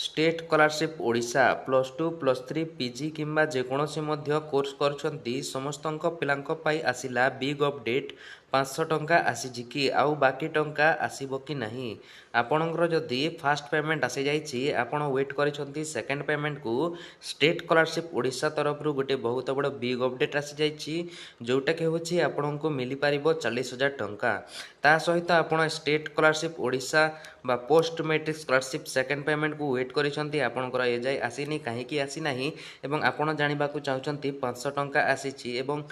State scholarship Odisha +2 +3 PG किंबा जेकोसी मध्य course करछंती समस्तंक पिलांक पाई आसिला big update 500 टंका आसीजी कि आउ बाकी टंका आसीबो कि नहीं। आपणकर जदि फास्ट पेमेंट आसी जाइछि आपण वेट करिसंती सेकंड पेमेंट को स्टेट स्कॉलरशिप ओडिशा तरफ गोटे बहुत बड़ बिग अपडेट आसी जाइछि जोटा कि होछि आपणको मिली पारिबो 40,000 टंका। ता सहित आपण स्टेट स्कॉलरशिप ओडिशा बा post matric scholarship second payment को वेट करिसंती आपणकर ए जाय आसीनी काहेकि आसी नाही एवं आपण जानिबाकू चाहुचंती 500 टंका आसीछि एवं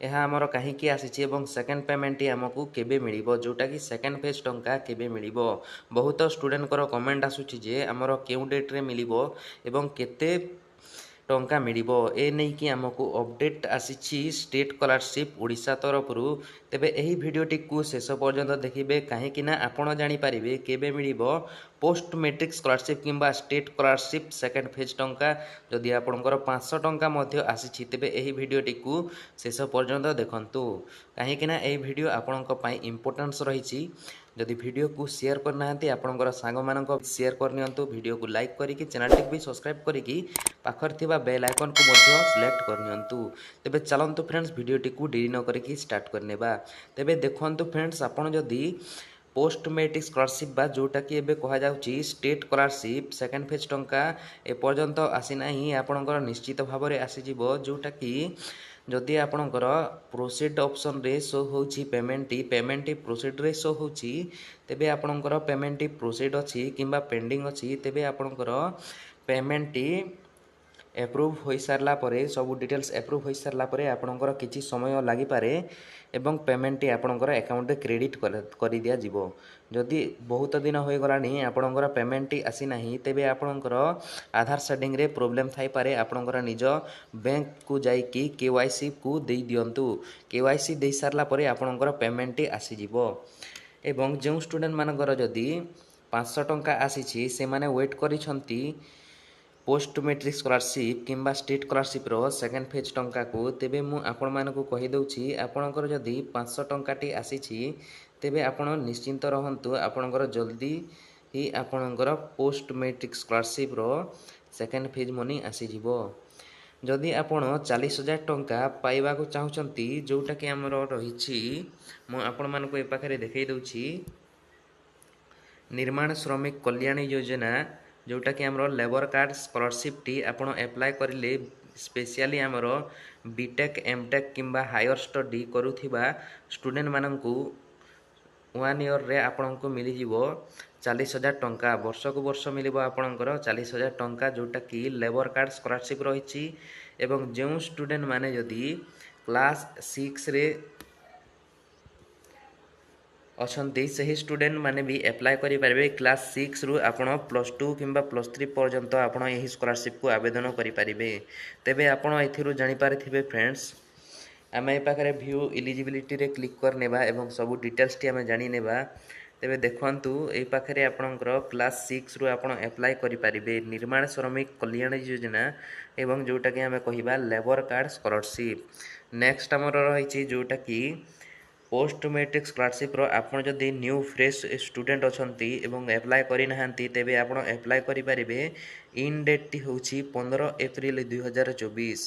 ଏହା ଆମର କାହିଁକି ଆସିଛି ଏବଂ ସେକେଣ୍ଡ ପେମେଣ୍ଟଟି ଆମକୁ କେବେ ମିଳିବ ଯେଉଁଟାକି ସେକେଣ୍ଡ ଫେଜ୍ ଟଙ୍କା କେବେ ମିଳିବ। ବହୁତ ଷ୍ଟୁଡେଣ୍ଟଙ୍କର କମେଣ୍ଟ ଆସୁଛି ଯେ ଆମର କେଉଁ ଡେଟ୍ରେ ମିଳିବ ଏବଂ କେତେ ଟଙ୍କା ମିଳିବ ଏ ନେଇକି ଆମକୁ ଅପଡେଟ୍ ଆସିଛି ଷ୍ଟେଟ୍ ସ୍କଲାରସିପ୍ ଓଡ଼ିଶା ତରଫରୁ। ତେବେ ଏହି ଭିଡ଼ିଓଟିକୁ ଶେଷ ପର୍ଯ୍ୟନ୍ତ ଦେଖିବେ କାହିଁକି ନା ଆପଣ ଜାଣିପାରିବେ କେବେ ମିଳିବ पोस्ट मैट्रिक स्कॉलरशिप किंबा स्टेट स्कॉलरशिप सेकंड फेज टंका। जदि आपणकर 500 टंका मध्य आसीछि तेबे एही भिडियोटी को शेष पर्यंत देखंतु काहेकि ना एही भिडियो आपणक पई इंपोर्टेंस रहिछि। जदि भिडियो को शेयर करनाहांती आपणकर सांग मानक शेयर करनियंतु भिडियो को लाइक करिकि चैनल टिक भी सब्सक्राइब करिकि पाखर थिबा बेल आइकन को मध्य सिलेक्ट करनियंतु। तेबे चलंतु फ्रेंड्स भिडियोटी को देरी न करिकि स्टार्ट करनेबा। तेबे देखंतु फ्रेंड्स आपण जदि पोस्ट मैट्रिक स्कॉलरशिप बा जोटा कि एबे कहा जाउची स्टेट स्कॉलरशिप सेकंड फेज टंका ए पर्यंत आसी नाही आपणकर निश्चित भाव में आसी जिवो जोटा कि जदि आपणकर प्रोसीड ऑप्शन रे शो होची पेमेंट प्रोसीड रे शो होची तेबे आपणकर पेमेंट प्रोसीड अछि किंबा पेंडिंग अछि तेबे आपणकर पेमेंट एप्रूव हो सारला परे सब डिटेल्स एप्रूव हो सारला परे आपणकर किछि समय लागि पारे एवं पेमेंट आपणकर अकाउंट रे क्रेडिट कर दिया जिवो। जदि बहुत दिन हो गलानी आपणकर पेमेंट आसी नाही तेबे आपणकर आधार सेटिंग रे प्रॉब्लम थाई पारे आपणकर निज बैंक को जाइकी केवाईसी को दे दियंतु। केवाईसी दे सारला परे आपणकर पेमेंट आसी जिवो एवं जो स्टूडेंट मानकर जदि 500 टंका आसीछि से माने वेट करिसंती पोस्ट मैट्रिक स्कॉलरशिप किंबा स्टेट स्कॉलरशिप रो सेकंड फेज टंका को तेबे मु आपण मानकु कहि दउछि आपणकर जदि 500 टंकाटी आसीछि तेबे आपण निश्चिंत रहंतु आपणकर जल्दी ही आपणकर पोस्ट मैट्रिक स्कॉलरशिप रो सेकंड फेज मनी आसी जिवो। जदि आपण 40,000 टंका पाइबा को चाहुचंती जोटा कि हमर रहिछि मु आपण मानकु ए पाखरे देखै दउछि निर्माण श्रमिक कल्याण योजना जोटा कि हमरो लेबर कार्ड स्कॉलरशिप टी आपण अप्लाई करिले स्पेशली हमरो बीटेक एमटेक किंबा हायर स्टडी करूथिबा स्टूडेंट माननकु 1 ईयर रे आपनको मिली जिवो 40,000 टंका। वर्ष को वर्ष मिलिबो आपनकर 40,000 टंका जोटा कि लेबर कार्ड स्कॉलरशिप रहिछि एवं जो स्टूडेंट माने जदि क्लास 6 रे अछंती सही स्टूडेंट माने भी अप्लाई करि पारबे। क्लास 6 रु आपण +2 किंबा +3 पर्यंत आपण एही स्कॉलरशिप को आवेदन करि पारिबे। तेबे आपण एथिरु जानि पारिथिबे फ्रेंड्स आमे ए पाखरे व्यू एलिजिबिलिटी रे क्लिक कर नेबा एवं सब डिटेल्स टी आमे जानि नेबा। तेबे देखंतु ए पाखरे आपणकर क्लास 6 रु आपण अप्लाई करि पारिबे निर्माण श्रमिक कल्याण योजना एवं जोटा कि आमे कहिबा लेबर कार्ड स्कॉलरशिप। नेक्स्ट हमर रहिछि जोटा कि पोस्ट मैट्रिक स्कॉलरशिप रो आपण जदि न्यू फ्रेश स्टूडेंट अछंती एवं अप्लाई करि नहांती तेबे आपण अप्लाई करि पारिबे। इन डेट टी होछि 15 अप्रैल 2024।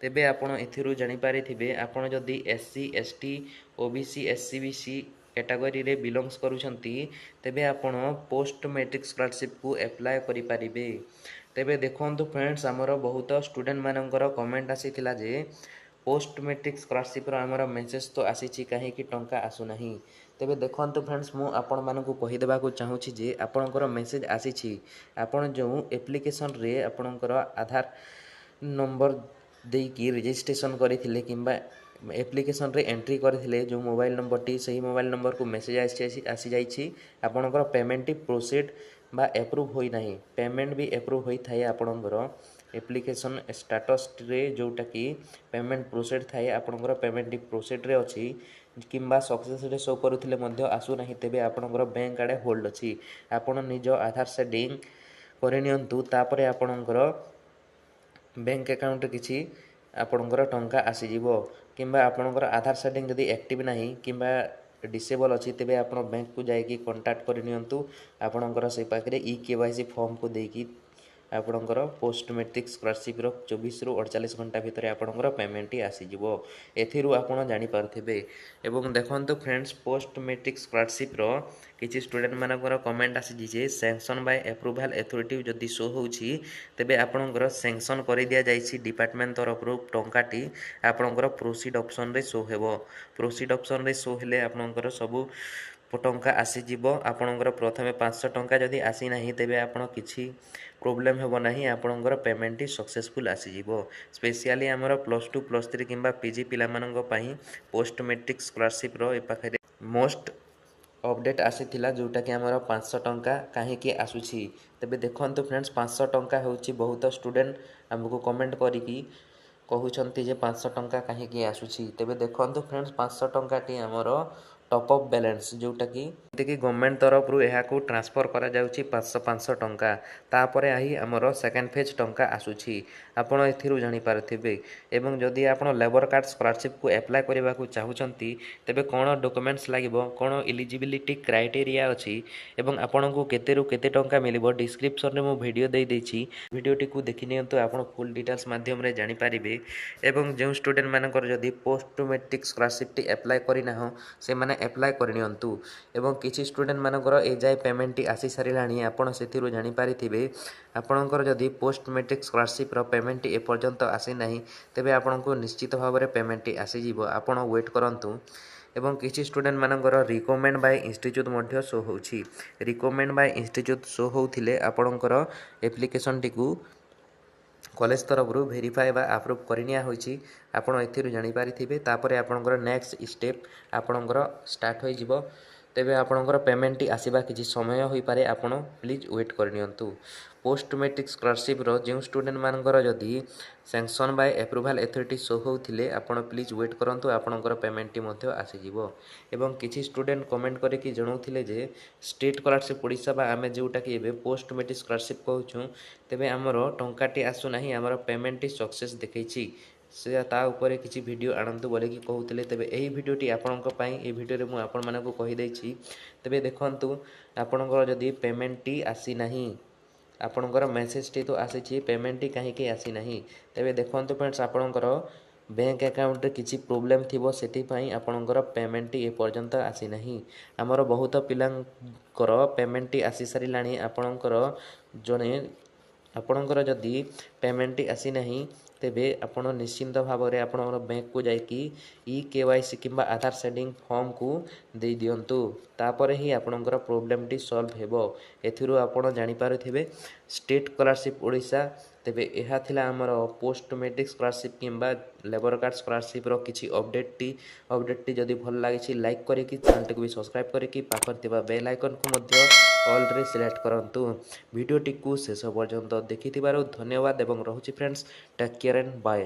तेबे आपण एथिरु जानि पारिथिबे आपण जदि SC ST OBC SCBC category रे बिलोंग्स करूछंती तेबे आपण पोस्ट मैट्रिक स्कॉलरशिप को अप्लाई करि पारिबे। तेबे देखंतु फ्रेंड्स हमर बहुत स्टूडेंट मानकर कमेंट आसीथिला जे पोस्ट मैट्रिक स्कॉलरशिप रो हमर मेसेज तो आसीछि काहे कि टंका आसु नाही। तेबे देखंतु फ्रेंड्स मु आपण मानकु कहि देबा को चाहूछि जे आपणकर मेसेज आसीछि आपण जो एप्लिकेशन रे आपणकर आधार नंबर देकी रजिस्ट्रेशन करिथिले किंबा एप्लिकेशन रे एंट्री करथिले जो मोबाइल नंबर टी सही मोबाइल नंबर को मेसेज आसी जाइछि आपणकर पेमेंट टी प्रोसीड बा एप्रूव होई नाही। पेमेंट भी एप्रूव होई थाए आपणकर एप्लिकेशन स्टेटस रे जोटा कि पेमेंट प्रोसीड थाए आपणकर पेमेंट प्रोसीड रे अछि किंबा सक्सेस रे शो करूथिले मध्य आसु नाही तेबे आपणकर बैंक आडे होल्ड अछि। आपण निज आधार सेटिंग करनियंतु तापरे आपणकर बैंक अकाउंट किछि आपणकर टंका आसी जिवो किंबा आपणकर आधार सेटिंग जदि एक्टिव नाही किंबा डिसेबल अछि तेबे आपण बैंक को जाइकी कांटेक्ट करनियंतु आपणकर से पाखरे ई केवाईसी फॉर्म को देकी ଆପଣଙ୍କର ପୋଷ୍ଟ ମେଟ୍ରିକ୍ ସ୍କଲାରସିପ୍ର 24 ରୁ 48 ଘଣ୍ଟା ଭିତରେ ଆପଣଙ୍କର ପେମେଣ୍ଟଟି ଆସିଯିବ। ଏଥିରୁ ଆପଣ ଜାଣିପାରୁଥିବେ। ଏବଂ ଦେଖନ୍ତୁ ଫ୍ରେଣ୍ଡସ୍, ପୋଷ୍ଟ ମେଟ୍ରିକ୍ ସ୍କଲାରସିପ୍ର କିଛି ଷ୍ଟୁଡେଣ୍ଟମାନଙ୍କର କମେଣ୍ଟ ଆସିଛି ଯେ ସ୍ୟାଙ୍କସନ୍ ବାଇ ଆପ୍ରୁଭାଲ୍ ଅଥରିଟି ଯଦି ଶୋ ହେଉଛି, ତେବେ ଆପଣଙ୍କର ସ୍ୟାଙ୍କସନ୍ କରିଦିଆଯାଇଛି ଡିପାର୍ଟମେଣ୍ଟ ତରଫରୁ ଟଙ୍କାଟି ଆପଣଙ୍କର ପ୍ରୋସିଡ୍ ଅପସନ୍ରେ ଶୋ ହେବ। ପ୍ରୋସିଡ୍ ଅପସନ୍ରେ ଶୋ ହେଲେ ଆପଣଙ୍କର ସବୁ ଟଙ୍କା ଆସିଯିବ। ଆପଣଙ୍କର ପ୍ରଥମେ 500 ଟଙ୍କା ଯଦି ଆସିନାହିଁ, ତେବେ ଆପଣ କିଛି ପ୍ରୋବ୍ଲେମ୍ ହେବ ନାହିଁ, ଆପଣଙ୍କର ପେମେଣ୍ଟଟି ସକ୍ସେସଫୁଲ୍ ଆସିଯିବ। ସ୍ପେସିଆଲି ଆମର +2 +3 କିମ୍ବା PG ପିଲାମାନଙ୍କ ପାଇଁ ପୋଷ୍ଟ ମେଟ୍ରିକ୍ ସ୍କଲାରସିପ୍ର ଏ ପାଖରେ ମୋଷ୍ଟ ଅପଡେଟ୍ ଆସିଥିଲା, ଯେଉଁଟାକି ଆମର 500 ଟଙ୍କା କାହିଁକି ଆସୁଛି। ତେବେ ଦେଖନ୍ତୁ ଫ୍ରେଣ୍ଡସ୍, 500 ଟଙ୍କା ହେଉଛି ବହୁତ ଷ୍ଟୁଡେଣ୍ଟ ଆମକୁ କମେଣ୍ଟ କରିକି କହୁଛନ୍ତି ଯେ 500 ଟଙ୍କା କାହିଁକି ଆସୁଛି। ତେବେ ଦେଖନ୍ତୁ ଫ୍ରେଣ୍ଡସ୍, 500 ଟଙ୍କାଟି ଆମର ଟପ୍ ଅଫ୍ ବାଲାନ୍ସ, ଯେଉଁଟାକି ଯେମିତିକି ଗଭର୍ଣ୍ଣମେଣ୍ଟ ତରଫରୁ ଏହାକୁ ଟ୍ରାନ୍ସଫର୍ କରାଯାଉଛି 500 ଟଙ୍କା। ତାପରେ ଆହି ଆମର ସେକେଣ୍ଡ ଫେଜ୍ ଟଙ୍କା ଆସୁଛି, ଆପଣ ଏଥିରୁ ଜାଣିପାରୁଥିବେ। ଏବଂ ଯଦି ଆପଣ ଲେବର କାର୍ଡ଼ ସ୍କଲାରସିପ୍କୁ ଆପ୍ଲାଏ କରିବାକୁ ଚାହୁଁଛନ୍ତି, ତେବେ କ'ଣ ଡକୁମେଣ୍ଟସ୍ ଲାଗିବ, କ'ଣ ଇଲିଜିବିଲିଟି କ୍ରାଇଟେରିଆ ଅଛି ଏବଂ ଆପଣଙ୍କୁ କେତେରୁ କେତେ ଟଙ୍କା ମିଳିବ, ଡିସ୍କ୍ରିପ୍ସନରେ ମୁଁ ଭିଡ଼ିଓ ଦେଇଦେଇଛି। ଭିଡ଼ିଓଟିକୁ ଦେଖିନିଅନ୍ତୁ, ଆପଣ ଫୁଲ୍ ଡିଟେଲ୍ସ ମାଧ୍ୟମରେ ଜାଣିପାରିବେ। ଏବଂ ଯେଉଁ ଷ୍ଟୁଡେଣ୍ଟମାନଙ୍କର ଯଦି ପୋଷ୍ଟ ମେଟ୍ରିକ୍ ସ୍କଲାରସିପ୍ଟି ଆପ୍ଲାଏ କରିନାହଁ, ସେମାନେ ଆପ୍ଲାଏ କରିନିଅନ୍ତୁ। ଏବଂ କିଛି ଷ୍ଟୁଡେଣ୍ଟମାନଙ୍କର ଏଯାଏ ପେମେଣ୍ଟଟି ଆସିସାରିଲାଣି, ଆପଣ ସେଥିରୁ ଜାଣିପାରିଥିବେ। ଆପଣଙ୍କର ଯଦି ପୋଷ୍ଟ ମେଟ୍ରିକ୍ ସ୍କଲାରସିପ୍ର ପେମେଣ୍ଟଟି ଏପର୍ଯ୍ୟନ୍ତ ଆସିନାହିଁ, ତେବେ ଆପଣଙ୍କୁ ନିଶ୍ଚିତ ଭାବରେ ପେମେଣ୍ଟଟି ଆସିଯିବ, ଆପଣ ୱେଟ୍ କରନ୍ତୁ। ଏବଂ କିଛି ଷ୍ଟୁଡେଣ୍ଟମାନଙ୍କର ରିକମେଣ୍ଡ ବାଇ ଇନଷ୍ଟିଚ୍ୟୁଟ୍ ମଧ୍ୟ ଶୋ ହେଉଛି। ରିକମେଣ୍ଡ ବାଇ ଇନଷ୍ଟିଚ୍ୟୁଟ୍ ଶୋ ହେଉଥିଲେ ଆପଣଙ୍କର ଆପ୍ଲିକେସନଟିକୁ କଲେଜ ତରଫରୁ ଭେରିଫାଏ ବା ଆପ୍ରୁଭ୍ କରିନିଆ ହୋଇଛି, ଆପଣ ଏଥିରୁ ଜାଣିପାରିଥିବେ। ତାପରେ ଆପଣଙ୍କର ନେକ୍ସଟ ଷ୍ଟେପ୍ ଆପଣଙ୍କର ଷ୍ଟାର୍ଟ ହୋଇଯିବ। ତେବେ ଆପଣଙ୍କର ପେମେଣ୍ଟଟି ଆସିବା କିଛି ସମୟ ହୋଇପାରେ, ଆପଣ ପ୍ଲିଜ୍ ୱେଟ୍ କରିନିଅନ୍ତୁ। ପୋଷ୍ଟ ମେଟ୍ରିକ୍ ସ୍କଲାରସିପ୍ର ଯେଉଁ ଷ୍ଟୁଡେଣ୍ଟମାନଙ୍କର ଯଦି sanction Bai approval authority show ହେଉଥିଲେ, ଆପଣ ପ୍ଲିଜ୍ ୱେଟ୍ କରନ୍ତୁ, ଆପଣଙ୍କର ପେମେଣ୍ଟଟି ମଧ୍ୟ ଆସିଯିବ। ଏବଂ କିଛି ଷ୍ଟୁଡେଣ୍ଟ କମେଣ୍ଟ କରିକି ଜଣାଉଥିଲେ ଯେ ଷ୍ଟେଟ୍ ସ୍କଲାରସିପ୍ ଓଡ଼ିଶା ବା ଆମେ ଯେଉଁଟାକି ଏବେ ପୋଷ୍ଟ ମେଟ୍ରିକ୍ ସ୍କଲାରସିପ୍ କହୁଛୁ, ତେବେ ଆମର ଟଙ୍କାଟି ଆସୁନାହିଁ, ଆମର ପେମେଣ୍ଟଟି ସକ୍ସେସ୍ ଦେଖେଇଛି, ସେ ତା ଉପରେ କିଛି ଭିଡ଼ିଓ ଆଣନ୍ତୁ ବୋଲିକି କହୁଥିଲେ। ତେବେ ଏହି ଭିଡ଼ିଓଟି ଆପଣଙ୍କ ପାଇଁ, ଏହି ଭିଡ଼ିଓରେ ମୁଁ ଆପଣମାନଙ୍କୁ କହିଦେଇଛି। ତେବେ ଦେଖନ୍ତୁ, ଆପଣଙ୍କର ଯଦି ପେମେଣ୍ଟଟି ଆସିନାହିଁ, ଆପଣଙ୍କର ମେସେଜଟି ତ ଆସିଛି, ପେମେଣ୍ଟଟି କାହିଁକି ଆସିନାହିଁ। ତେବେ ଦେଖନ୍ତୁ ଫ୍ରେଣ୍ଡସ୍, ଆପଣଙ୍କର ବ୍ୟାଙ୍କ ଆକାଉଣ୍ଟରେ କିଛି ପ୍ରୋବ୍ଲେମ୍ ଥିବ, ସେଥିପାଇଁ ଆପଣଙ୍କର ପେମେଣ୍ଟଟି ଏପର୍ଯ୍ୟନ୍ତ ଆସିନାହିଁ। ଆମର ବହୁତ ପିଲାଙ୍କର ପେମେଣ୍ଟଟି ଆସିସାରିଲାଣି। ଆପଣଙ୍କର ଯଦି ପେମେଣ୍ଟଟି ଆସିନାହିଁ, ତେବେ ଆପଣ ନିଶ୍ଚିନ୍ତ ଭାବରେ ଆପଣଙ୍କର ବ୍ୟାଙ୍କକୁ ଯାଇକି KYC କିମ୍ବା ଆଧାର ସେଟିଂ ଫର୍ମକୁ ଦେଇଦିଅନ୍ତୁ। ତାପରେ ହିଁ ଆପଣଙ୍କର ପ୍ରୋବ୍ଲେମଟି ସଲ୍ଭ ହେବ। ଏଥିରୁ ଆପଣ ଜାଣିପାରୁଥିବେ ଷ୍ଟେଟ୍ ସ୍କଲାରସିପ୍ ଓଡ଼ିଶା। ତେବେ ଏହା ଥିଲା ଆମର ପୋଷ୍ଟ ମେଟ୍ରିକ୍ ସ୍କଲାରସିପ୍ କିମ୍ବା ଲେବର କାର୍ଡ଼ ସ୍କଲାରସିପ୍ର କିଛି ଅପଡେଟ୍ଟି ଯଦି ଭଲ ଲାଗିଛି, ଲାଇକ୍ କରିକି ଚ୍ୟାନେଲଟିକୁ ବି ସବସ୍କ୍ରାଇବ୍ କରିକି ପାଖରେ ଥିବା ବେଲ୍ ଆଇକନ୍କୁ ମଧ୍ୟ ଅଲ୍ରେ ସିଲେକ୍ଟ କରନ୍ତୁ। ଭିଡ଼ିଓଟିକୁ ଶେଷ ପର୍ଯ୍ୟନ୍ତ ଦେଖିଥିବାରୁ ଧନ୍ୟବାଦ ଏବଂ ରହୁଛି friends, take care and bye.